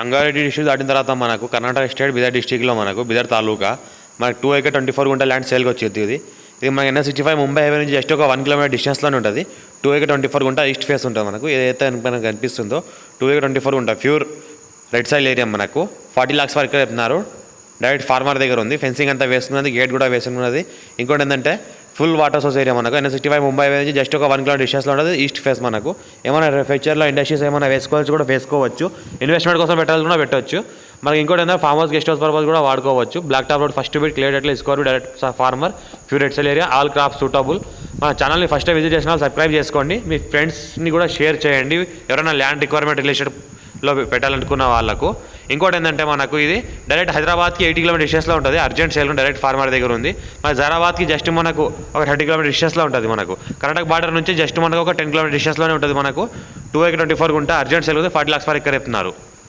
Rangareddy district దాటిన తర్వాత మనకు కర్ణాటక స్టేట్ బిదర్ డిస్ట్రిక్ట్లో మనకు బిదర్ తాలూకా మనకు 2 acre 24 గుంట ల్యాండ్ సేల్కి వచ్చేది. ఇది మన NH65 ముంబై హైవే నుంచి జస్ట్ ఒక 1 kilometer డిస్టెన్స్లోనే ఉంటుంది. 2 acre 24 గుంట ఈస్ట్ ఫేస్ ఉంటుంది. మనకు ఏదైతే మనకు కనిపిస్తుందో 2 acre 24 గుంట ప్యూర్ రెడ్ సైల్ ఏరియా మనకు 40 lakhs వరకు చెప్తున్నారు. డైరెక్ట్ ఫార్మర్ దగ్గర ఉంది. ఫెన్సింగ్ అంతా వేసుకున్నది, గేట్ కూడా వేసుకున్నది. ఇంకోటి ఏంటంటే ఫుల్ వాటర్ సోర్స్ ఏరియా మనకు NH65 ముంబై హైవే నుంచి జస్ట్ ఒక 1 kilometer డిస్టెన్స్లో ఉంటుంది. ఈస్ట్ ఫేస్ మనకు ఏమైనా ఫ్యూచర్లో ఇండస్ట్రీస్ ఏమైనా వేసుకోవచ్చు. ఇన్వెస్ట్మెంట్ కోసం పెట్టాలన్నా పెట్టవచ్చు. మనకి ఇంకోటి ఏంటంటే farm house guest house purpose కూడా వాడుకోవచ్చు. Black top road first bit clear అట్లా ఇసుకోరు. Direct farmer pure red soil area all crops suitable. మన ఛానల్ని ఫస్ట్ విజిట్ చేసిన వాళ్ళు సబ్స్క్రైబ్ చేసుకోండి. మీ ఫ్రెండ్స్ని కూడా షేర్ చేయండి ఎవరైనా ల్యాండ్ రిక్వైర్మెంట్ రిలేషన్లో పెట్టాలనుకున్న వాళ్ళకు. ఇంకోటి ఏంటంటే మనకు ఇది డైరెక్ట్ హైదరాబాద్కి 80 kilometer డిస్టెన్స్లో ఉంటుంది. అర్జెంట్ సేల్ డైరెక్ట్ ఫార్మర్ దగ్గర ఉంది. మన జైరాబాద్కి జస్ట్ మనకు ఒక 30 kilometer డిస్టెన్స్లో ఉంటుంది. మనకు కర్ణాటక బార్డర్ నుంచి జస్ట్ మనకు ఒక 10 kilometer డిస్టెన్స్లోనే ఉంటుంది. మనకు 2 acre 24 గుంట అర్జెంట్ సేల్ ఉంది. 40 lakhs వరకు చెప్తున్నారు.